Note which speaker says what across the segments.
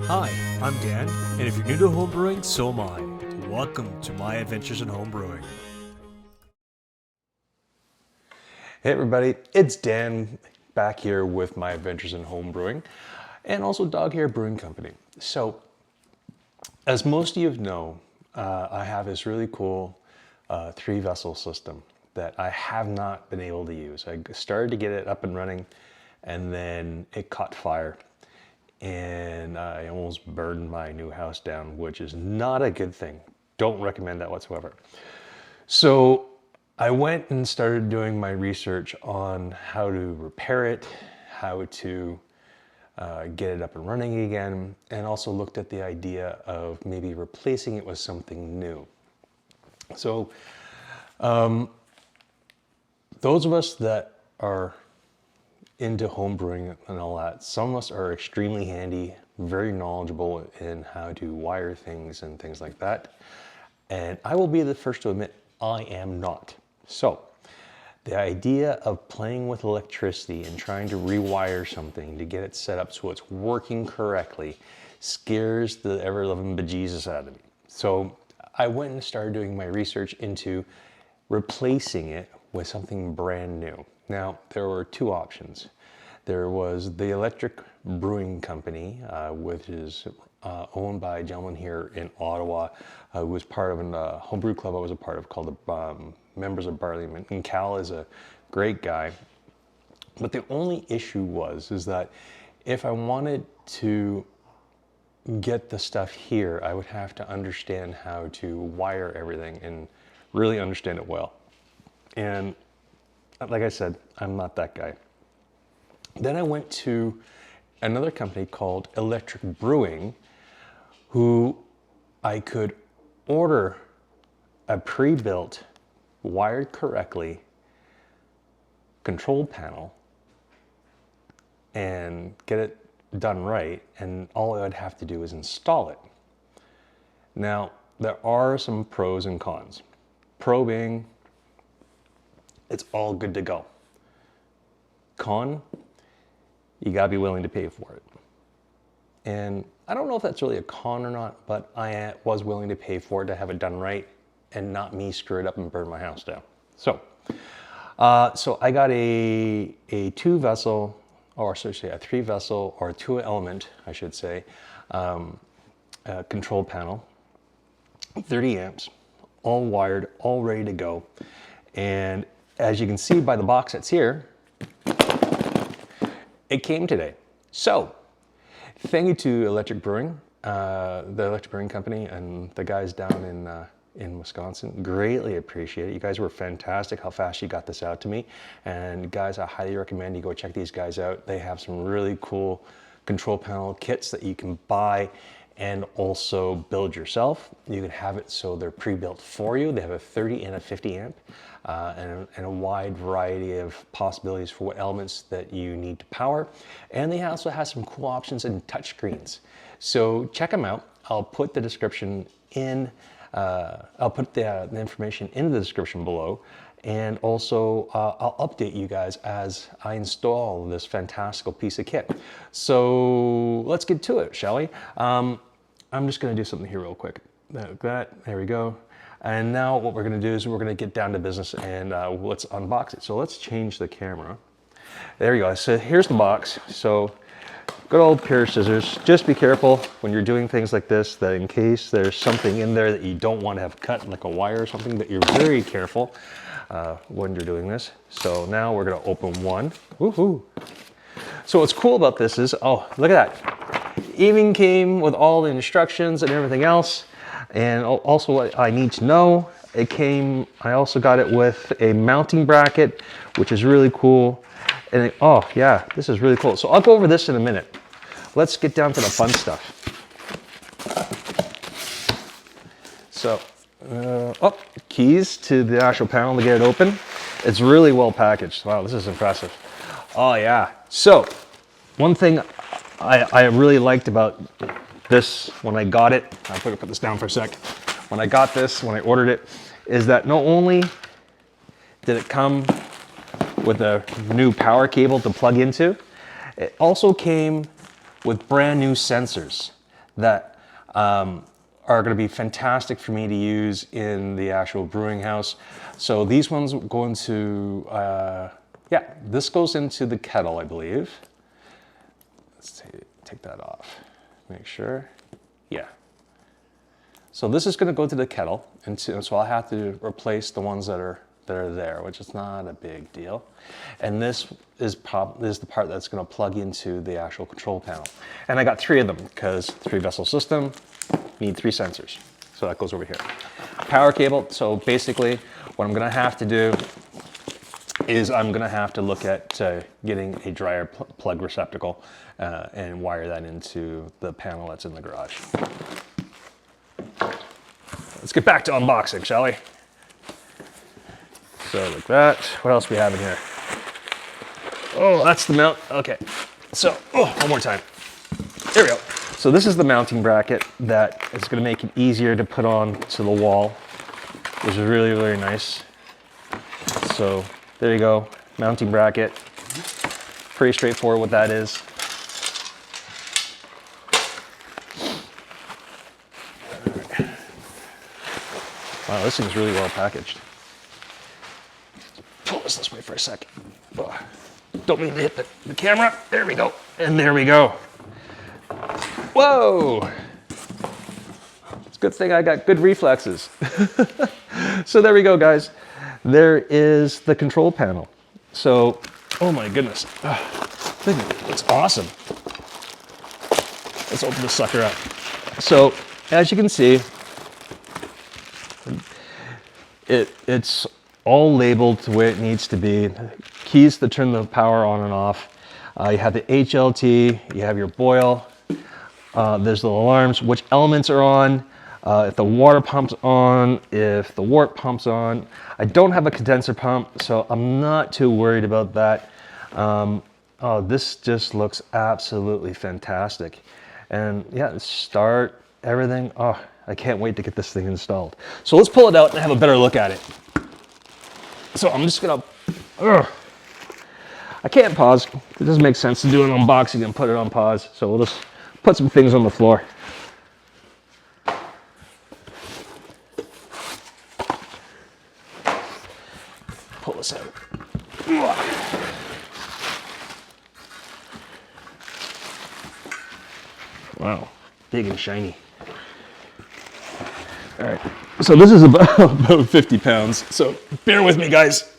Speaker 1: Hi, I'm Dan, and if you're new to homebrewing, so am I. Welcome to my adventures in homebrewing.
Speaker 2: Hey everybody, it's Dan back here with my adventures in homebrewing and also Dog Hair Brewing Company. So, as most of you know, I have this really cool 3-vessel system that I have not been able to use. I started to get it up and running and then it caught fire and I almost burned my new house down, which is not a good thing. Don't recommend that whatsoever. So I went and started doing my research on how to repair it, how to get it up and running again, and also looked at the idea of maybe replacing it with something new. So those of us that are into home brewing and all that, some of us are extremely handy, very knowledgeable in how to wire things and things like that. And I will be the first to admit I am not. So the idea of playing with electricity and trying to rewire something to get it set up so it's working correctly scares the ever-loving bejesus out of me. So I went and started doing my research into replacing it with something brand new. Now, there were two options. There was the Electric Brewing Company, which is owned by a gentleman here in Ottawa who was part of a homebrew club I was a part of called the Members of Parliament. And Cal is a great guy. But the only issue is that if I wanted to get the stuff here, I would have to understand how to wire everything and really understand it well. And like I said, I'm not that guy. Then I went to another company called Electric Brewing, who I could order a pre-built, wired correctly, control panel and get it done right, and all I'd have to do is install it. Now, there are some pros and cons. Pro being, it's all good to go. Con, you gotta be willing to pay for it. And I don't know if that's really a con or not, but I was willing to pay for it to have it done right and not me screw it up and burn my house down. So I got a 2-vessel, or sorry, a 3-vessel or a 2-element, I should say, control panel, 30 amps, all wired, all ready to go. And as you can see by the box that's here, it came today. So, thank you to Electric Brewing, the Electric Brewing Company, and the guys down in Wisconsin. Greatly appreciate it. You guys were fantastic how fast you got this out to me. And guys, I highly recommend you go check these guys out. They have some really cool control panel kits that you can buy and also build yourself. You can have it so they're pre-built for you. They have a 30 and a 50 amp and a wide variety of possibilities for what elements that you need to power. And they also have some cool options in touchscreens. So check them out. I'll put the description in, I'll put the information in the description below. And also, I'll update you guys as I install this fantastical piece of kit. So let's get to it, shall we? I'm just gonna do something here real quick. There we go. And now what we're gonna do is we're gonna get down to business and let's unbox it. So let's change the camera. There you go. So here's the box. So good old pair of scissors. Just be careful when you're doing things like this, that in case there's something in there that you don't want to have cut, like a wire or something, that you're very careful when you're doing this. So now we're gonna open one. Woohoo! So what's cool about this is, oh, look at that. Even came with all the instructions and everything else. And also what I need to know, I also got it with a mounting bracket, which is really cool. And oh yeah, this is really cool. So I'll go over this in a minute. Let's get down to the fun stuff. So, keys to the actual panel to get it open. It's really well packaged. Wow, this is impressive. Oh yeah. So, one thing I really liked about this when I got it, I'll put this down for a sec. When I got this, when I ordered it, is that not only did it come with a new power cable to plug into, it also came with brand new sensors. that are going to be fantastic for me to use in the actual brewing house. So these ones go into, yeah, this goes into the kettle, I believe. Let's take that off, make sure. Yeah. So this is going to go to the kettle, and so I'll have to replace the ones that are there, which is not a big deal. And this is the part that's going to plug into the actual control panel. And I got 3 of them because 3-vessel system, need 3 sensors. So that goes over here. Power cable. So basically, what I'm going to have to do is I'm going to have to look at getting a dryer plug receptacle and wire that into the panel that's in the garage. Let's get back to unboxing, shall we? So like that. What else we have in here? Oh, that's the mount. Okay. So, one more time. There we go. So this is the mounting bracket that is going to make it easier to put on to the wall, which is really, really nice. So there you go, mounting bracket. Pretty straightforward what that is. Wow, this thing's really well packaged. Pull this way for a second. Don't mean to hit the camera. There we go. And there we go. Whoa! It's a good thing I got good reflexes. So there we go, guys. There is the control panel. So, oh my goodness. It's awesome. Let's open this sucker up. So, as you can see, it's all labeled the way it needs to be. Keys to turn the power on and off. You have the HLT, you have your boil. There's the alarms, which elements are on, if the water pump's on, if the wort pump's on. I don't have a condenser pump, so I'm not too worried about that. Oh, this just looks absolutely fantastic. And yeah, start everything. Oh, I can't wait to get this thing installed. So let's pull it out and have a better look at it. So I'm just gonna, I can't pause. It doesn't make sense to do an unboxing and put it on pause. So we'll just put some things on the floor. Pull this out. Wow, big and shiny. All right, so this is about 50 pounds. So bear with me, guys.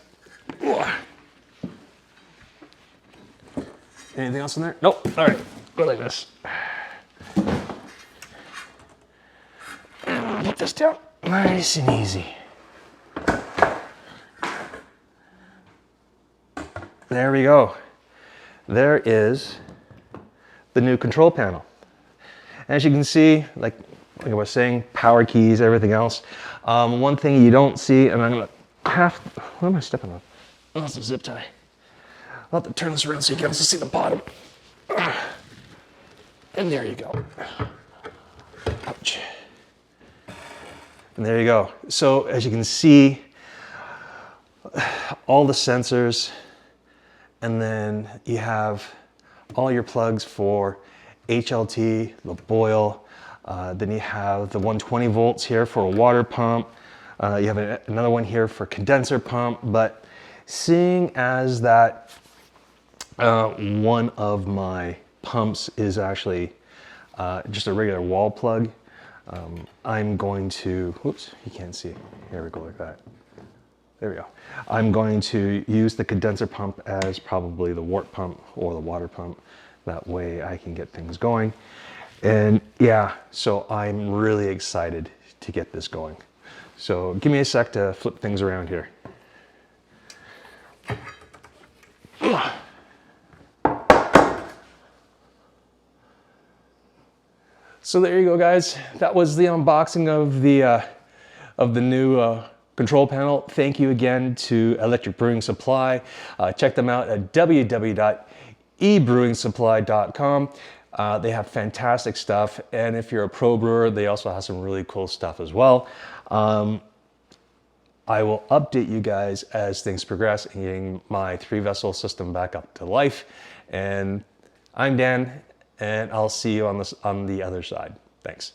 Speaker 2: Anything else in there? Nope. All right, go like this. Put this down nice and easy. There we go. There is the new control panel. As you can see, like I was saying, power keys, everything else. One thing you don't see, and I'm gonna what am I stepping on? Oh, it's a zip tie. I'll have to turn this around so you can also see the bottom. And there you go. Ouch. And there you go. So as you can see, all the sensors, and then you have all your plugs for HLT, the boil, then you have the 120 volts here for a water pump. You have another one here for condenser pump, but seeing as that one of my pumps is actually just a regular wall plug, I'm going to, whoops, you can't see it. Here we go, like that. There we go. I'm going to use the condenser pump as probably the wort pump or the water pump. That way I can get things going. And yeah, so I'm really excited to get this going. So give me a sec to flip things around here. So there you go, guys. That was the unboxing of the new control panel. Thank you again to Electric Brewing Supply. Check them out at www.ebrewingsupply.com. They have fantastic stuff, and if you're a pro brewer, they also have some really cool stuff as well. I will update you guys as things progress in getting my 3-vessel system back up to life. And I'm Dan, and I'll see you on the other side. Thanks.